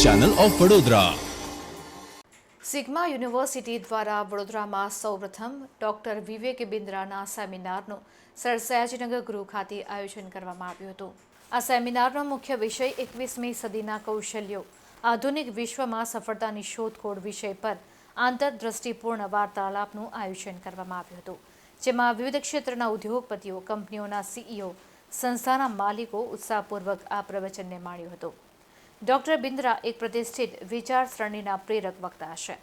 Channel of Vadodara. Sigma university દ્વારા વડોદરામાં સૌપ્રથમ ડોક્ટર વિવેક બિંદ્રાના સેમિનારનું સર સયાજીનગર ગૃહ ખાતે આયોજન કરવામાં આવ્યું હતું। આ સેમિનારનો મુખ્ય વિષય 21મી સદીના કૌશલ્યો આધુનિક વિશ્વમાં સફળતાની શોધખોળ વિષય પર આંતરદ્રષ્ટિપૂર્ણ વાર્તાલાપનું આયોજન કરવામાં આવ્યું હતું, જેમાં વિવિધ ક્ષેત્રના ઉદ્યોગપતિઓ, કંપનીઓના સીઈઓ, સંસ્થાના માલિકો ઉત્સાહપૂર્વક આ પ્રવચનને માણ્યું હતું। ડોક્ટર બિંદ્રા એક પ્રતિષ્ઠિત વિચારસરણીના પ્રેરક વક્તા છે।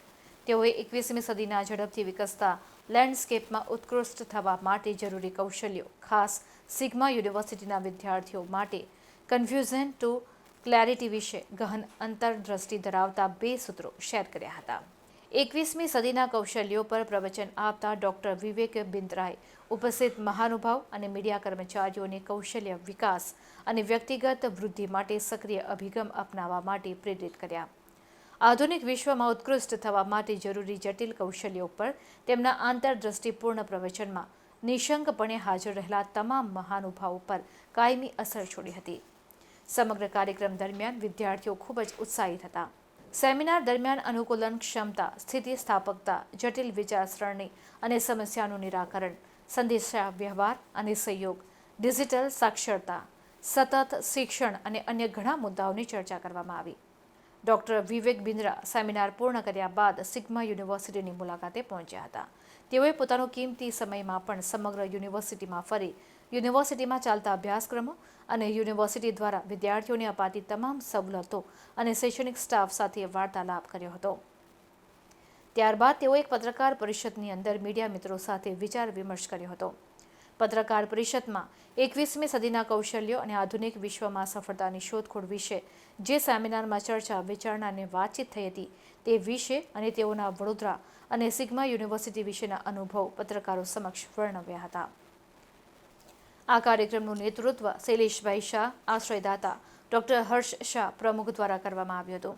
તેઓએ 21મી સદીના ઝડપથી વિકસતા લેન્ડસ્કેપમાં ઉત્કૃષ્ટ થવા માટે જરૂરી કૌશલ્યો, ખાસ સિગ્મા યુનિવર્સિટીના વિદ્યાર્થીઓ માટે કન્ફ્યુઝન ટુ ક્લેરિટી વિશે ગહન અંતરદ્રષ્ટિ ધરાવતા 2 સૂત્રો શેર કર્યા હતા। 21મી સદીના કૌશલ્યો પર પ્રવચન આપતા ડોક્ટર વિવેક બિંદ્રાએ ઉપસ્થિત મહાનુભાવ અને મીડિયા કર્મચારીઓને કૌશલ્ય વિકાસ અને વ્યક્તિગત વૃદ્ધિ માટે સક્રિય અભિગમ અપનાવવા માટે પ્રેરિત કર્યા। આધુનિક વિશ્વમાં ઉત્કૃષ્ટ થવા માટે જરૂરી જટિલ કૌશલ્યો પર તેમના આંતરદ્રષ્ટિપૂર્ણ પ્રવચનમાં નિશંકપણે હાજર રહેલા તમામ મહાનુભાવો પર કાયમી અસર છોડી હતી। સમગ્ર કાર્યક્રમ દરમિયાન વિદ્યાર્થીઓ ખૂબ જ ઉત્સાહિત હતા। સેમિનાર દરમિયાન અનુકૂલન ક્ષમતા, સ્થિતિસ્થાપકતા, જટિલ વિચારસરણી અને સમસ્યાનું નિરાકરણ, સંદેશા વ્યવહાર અને સહયોગ, ડિજિટલ સાક્ષરતા, સતત શિક્ષણ અને અન્ય ઘણા મુદ્દાઓની ચર્ચા કરવામાં આવી। ડોક્ટર વિવેક બિંદ્રા સેમિનાર પૂર્ણ કર્યા બાદ સિગ્મા યુનિવર્સિટીની મુલાકાતે પહોંચ્યા હતા। તેઓએ પોતાનો કિંમતી સમયમાં પણ સમગ્ર યુનિવર્સિટીમાં ફરી યુનિવર્સિટીમાં ચાલતા અભ્યાસક્રમો અને યુનિવર્સિટી દ્વારા વિદ્યાર્થીઓને અપાતી તમામ સવલતો અને શૈક્ષણિક સ્ટાફ સાથે વાર્તાલાપ કર્યો હતો। ત્યારબાદ તેઓ એક પત્રકાર પરિષદની અંદર મીડિયા મિત્રો સાથે વિચાર વિમર્શ કર્યો હતો। પત્રકાર પરિષદમાં 21મી સદીના કૌશલ્યો અને આધુનિક વિશ્વમાં સફળતાની શોધખોળ વિશે જે સેમિનારમાં ચર્ચા, વિચારણા અને વાતચીત થઈ હતી તે વિશે અને તેઓના વડોદરા અને સિગ્મા યુનિવર્સિટી વિશેના અનુભવ પત્રકારો સમક્ષ વર્ણવ્યા હતા। આ કાર્યક્રમનું નેતૃત્વ શૈલેષભાઈ શાહ, આશ્રયદાતા ડોક્ટર હર્ષ શાહ પ્રમુખ દ્વારા કરવામાં આવ્યું હતું।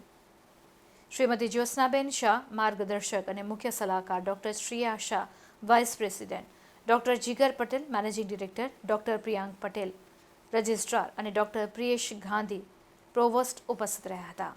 શ્રીમતી જ્યોત્સનાબેન શાહ માર્ગદર્શક અને મુખ્ય સલાહકાર, doctor Shreya Shah vice president, doctor Jigar Patel managing director, doctor Priyank Patel registrar અને ડોક્ટર પ્રિયેશ ગાંધી પ્રોવોસ્ટ ઉપસ્થિત રહ્યા હતા।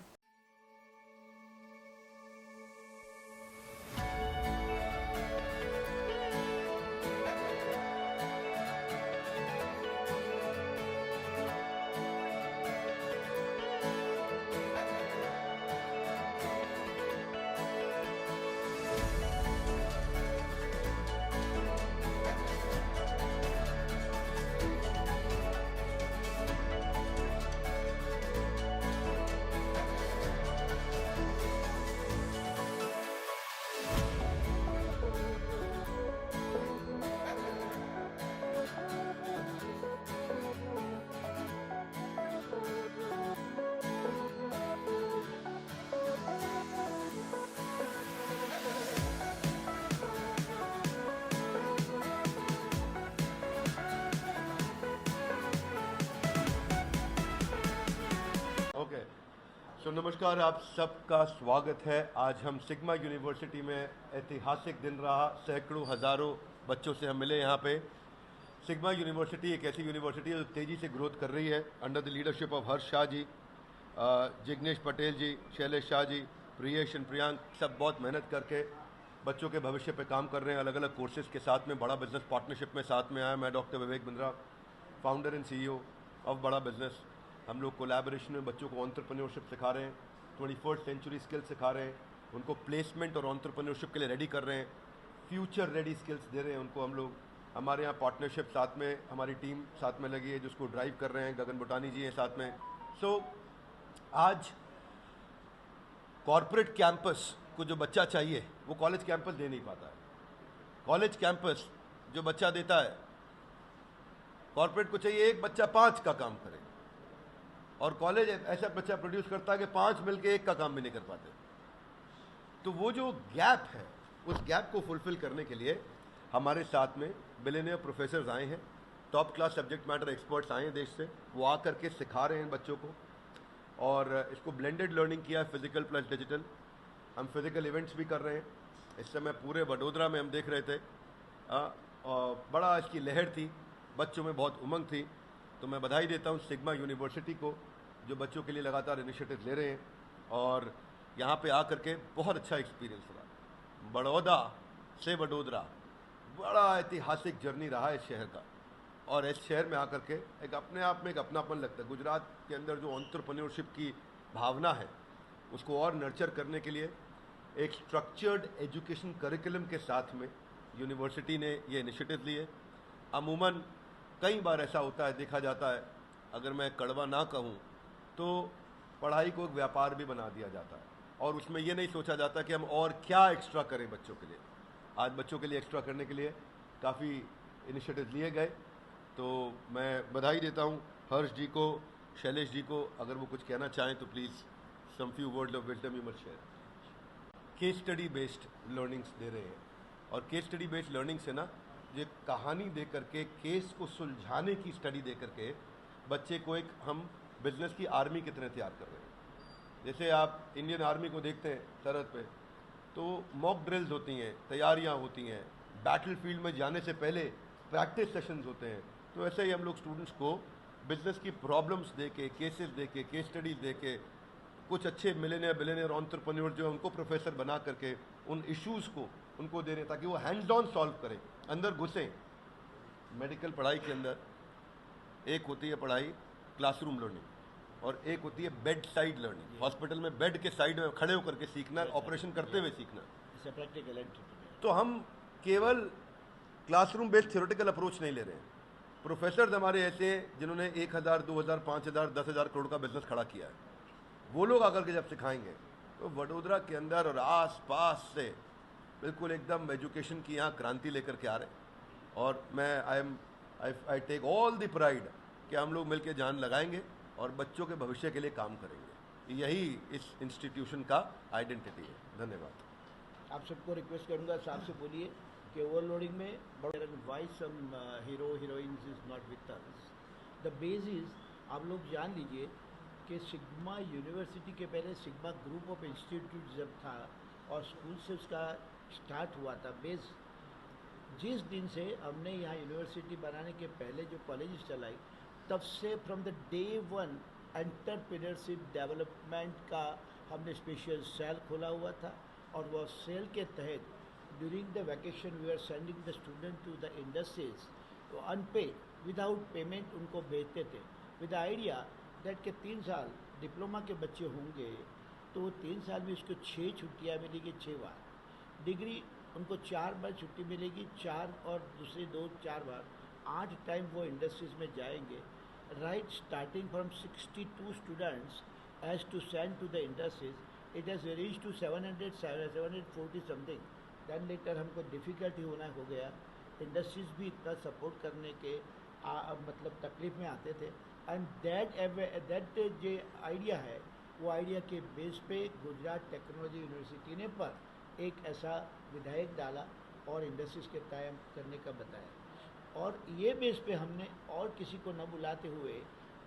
ओके सो नमस्कार, आप सबका स्वागत है। आज हम सिग्मा यूनिवर्सिटी में ऐतिहासिक दिन रहा, सैकड़ों हज़ारों बच्चों से हम मिले यहाँ पे। सिग्मा यूनिवर्सिटी एक ऐसी यूनिवर्सिटी है जो तेज़ी से ग्रोथ कर रही है under the leadership of Harsh Shah ji, Jignesh Patel ji, Shailesh Shah ji, Priyesh and Priyank, सब बहुत मेहनत करके बच्चों के भविष्य पे काम कर रहे हैं। अलग अलग कोर्सेज़ के साथ में बड़ा बिजनेस पार्टनरशिप में साथ में आया। मैं doctor Vivek Bindra, founder and CEO of बड़ा बिजनेस। हम लोग कोलैबोरेशन में बच्चों को एंटरप्रेन्योरशिप सिखा रहे हैं, 21st सेंचुरी स्किल्स सिखा रहे हैं, उनको प्लेसमेंट और एंटरप्रेन्योरशिप के लिए रेडी कर रहे हैं, फ्यूचर रेडी स्किल्स दे रहे हैं उनको हम लोग। हमारे यहाँ पार्टनरशिप साथ में, हमारी टीम साथ में लगी है जिसको ड्राइव कर रहे हैं, गगन बुटानी जी हैं साथ में। सो आज कॉरपोरेट कैंपस को जो बच्चा चाहिए वो कॉलेज कैंपस दे नहीं पाता है। कॉलेज कैंपस जो बच्चा देता है, कॉरपोरेट को चाहिए एक बच्चा 5 का काम करे, और कॉलेज ऐसा बच्चा प्रोड्यूस करता है कि 5 मिलके 1 का काम भी नहीं कर पाते। तो वो जो गैप है, उस गैप को फुलफिल करने के लिए हमारे साथ में बिलियनियर प्रोफेसर्स आए हैं, top class subject matter experts आए हैं देश से। वो आकर के सिखा रहे हैं बच्चों को, और इसको ब्लेंडेड लर्निंग किया है, फिजिकल प्लस डिजिटल। हम फिजिकल इवेंट्स भी कर रहे हैं। इस समय पूरे वडोदरा में हम देख रहे थे, बड़ा इसकी लहर थी, बच्चों में बहुत उमंग थी। तो मैं बधाई देता हूँ सिग्मा यूनिवर्सिटी को जो बच्चों के लिए लगातार इनिशिएटिव ले रहे हैं। और यहाँ पे आकर के बहुत अच्छा एक्सपीरियंस रहा। बड़ौदा से वडोदरा बड़ा ऐतिहासिक जर्नी रहा इस शहर का, और इस शहर में आकर के एक अपने आप में एक अपनापन लगता है। गुजरात के अंदर जो एंटरप्रेन्योरशिप की भावना है उसको और नर्चर करने के लिए एक स्ट्रक्चर्ड एजुकेशन करिकुलम के साथ में यूनिवर्सिटी ने ये इनिशिएटिव लिए। अमूमन कई बार ऐसा होता है, देखा जाता है, अगर मैं कड़वा ना कहूँ तो पढ़ाई को एक व्यापार भी बना दिया जाता है, और उसमें ये नहीं सोचा जाता कि हम और क्या एक्स्ट्रा करें बच्चों के लिए। आज बच्चों के लिए एक्स्ट्रा करने के लिए काफ़ी इनिशिएटिव लिए गए, तो मैं बधाई देता हूँ हर्ष जी को, शैलेश जी को। अगर वो कुछ कहना चाहें तो please some few words of wisdom you must share. Case study based learnings दे रहे हैं, और केस स्टडी बेस्ड लर्निंग से ना ये कहानी दे करके, केस को सुलझाने की स्टडी दे करके बच्चे को एक हम बिजनेस की आर्मी की तरह तैयार कर रहे हैं। जैसे आप इंडियन आर्मी को देखते हैं सरहद पे, तो मॉक ड्रिल्स होती हैं, तैयारियां होती हैं, बैटल फील्ड में जाने से पहले प्रैक्टिस सेशंस होते हैं। तो ऐसे ही हम लोग स्टूडेंट्स को बिजनेस की प्रॉब्लम्स दे के, केसेस दे के, केस स्टडीज दे के, कुछ अच्छे मिलेनियर बिलेनियर एंटरप्रेन्योर जो है उनको प्रोफेसर बना करके उन इश्यूज़ को उनको दे रहे हैं ताकि वो हैंड्स ऑन सॉल्व करें, अंदर घुसें। मेडिकल पढ़ाई के अंदर एक होती है पढ़ाई क्लासरूम लर्निंग, और एक होती है बेड साइड लर्निंग। हॉस्पिटल में बेड के साइड में खड़े होकर के सीखना, ऑपरेशन करते हुए सीखना। प्रैक्टिकल। तो हम केवल क्लासरूम बेस्ड थ्योरेटिकल अप्रोच नहीं ले रहे हैं। प्रोफेसर हमारे ऐसे हैं जिन्होंने 1000, 2000, 5000, 10,000 करोड़ का बिजनेस खड़ा किया है, वो लोग आकर के जब सिखाएंगे तो वडोदरा के अंदर और आस पास से बिल्कुल एकदम एजुकेशन की यहाँ क्रांति लेकर के आ रहे हैं। और मैं I take all the pride कि हम लोग मिलकर जान लगाएंगे और बच्चों के भविष्य के लिए काम करेंगे। यही इस इंस्टीट्यूशन का आइडेंटिटी है। धन्यवाद। आप सबको रिक्वेस्ट करूंगा, साहब से बोलिए कि ओवरलोडिंग में why some hero heroines is not with us. The base is, आप लोग जान लीजिए कि सिग्मा यूनिवर्सिटी के पहले सिग्मा ग्रुप ऑफ इंस्टीट्यूट जब था और स्कूल से उसका स्टार्ट हुआ था बेस, जिस दिन से हमने यहाँ यूनिवर्सिटी बनाने के पहले जो कॉलेज चलाई, तब से from the day one entrepreneurship development का हमने स्पेशल सेल खोला हुआ था, और वह सेल के तहत during the vacation we are sending the student to the industries, तो अनपेड विदाउट पेमेंट उनको भेजते थे, विद आइडिया दैट के 3 साल डिप्लोमा के बच्चे होंगे तो 3 साल में उसको 6 छुट्टियाँ मिलेगी, 6 बार। डिग्री उनको 4 बार छुट्टी मिलेगी, 4 और दूसरे 2-4 बार, 8 टाइम वो इंडस्ट्रीज में जाएंगे। Right starting from 62 students as to send to the industries, it has reach to 740 something. Then लेकर हमको डिफ़िकल्टी होना हो गया, इंडस्ट्रीज भी इतना सपोर्ट करने के मतलब तकलीफ में आते थे। एंड दैट जो आइडिया है, वो आइडिया के बेस पे गुजरात टेक्नोलॉजी यूनिवर्सिटी ने पर एक ऐसा विधायक डाला और इंडस्ट्रीज के कायम करने का बताया, और ये बेस पे हमने और किसी को न बुलाते हुए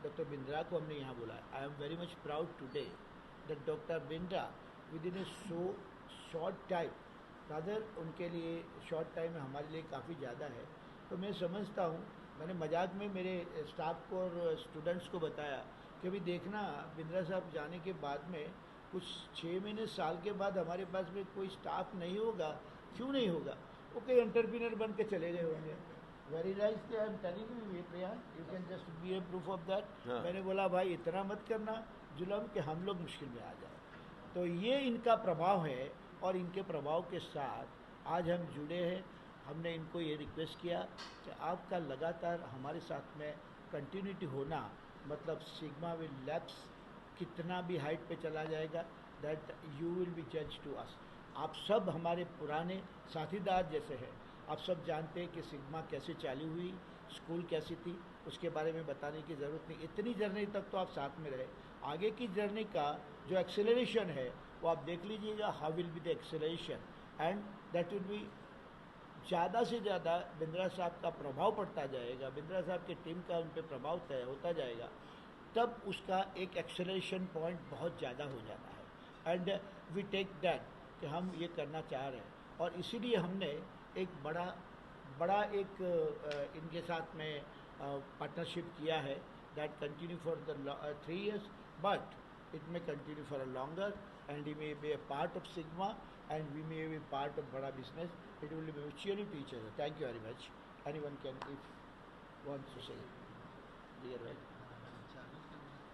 डॉक्टर बिंद्रा को हमने यहाँ बुलाया। I am very much proud today that doctor Bindra with in A so short time, rather उनके लिए शॉर्ट टाइम हमारे लिए काफ़ी ज़्यादा है। तो मैं समझता हूँ, मैंने मजाक में मेरे स्टाफ को और स्टूडेंट्स को बताया कि भी देखना बिंद्रा साहब जाने के बाद में कुछ 6 महीने साल के बाद हमारे पास में कोई स्टाफ नहीं होगा। क्यों नहीं होगा? वो कई एंटरप्रेन्योर बन के चले गए होंगे। Very nice, I am telling you, you can just be A proof of that. मैंने बोला भाई इतना मत करना जुल्म कि हम लोग मुश्किल में आ जाए। तो ये इनका प्रभाव है, और इनके प्रभाव के साथ आज हम जुड़े हैं। हमने इनको ये रिक्वेस्ट किया कि आपका लगातार हमारे साथ में कंटिन्यूटी होना, मतलब सिग्मा विल लैप्स कितना भी हाइट पे चला जाएगा, दैट यू विल बी जज टू अस। आप सब हमारे पुराने साथीदार जैसे हैं, आप सब जानते हैं कि सिग्मा कैसे चालू हुई, स्कूल कैसी थी, उसके बारे में बताने की ज़रूरत नहीं। इतनी जर्नी तक तो आप साथ में रहे, आगे की जर्नी का जो एक्सेलरेशन है वो आप देख लीजिएगा, how will be the acceleration, and that will be ज़्यादा से ज़्यादा बिंद्रा साहब का प्रभाव पड़ता जाएगा, बिंद्रा साहब की टीम का उन पर प्रभाव तय होता जाएगा, तब उसका एक एक्सेलरेशन पॉइंट बहुत ज़्यादा हो जाता है। एंड वी टेक दैट कि हम ये करना चाह रहे हैं, और इसीलिए हमने एक बड़ा एक इनके साथ में पार्टनरशिप किया है that continue for the 3 years। But it may continue for a longer, and he may be a part of Sigma, and we may be part of Bada Business. It will be mutually to each other. Thank you very much. Anyone can, if wants to say, dear right.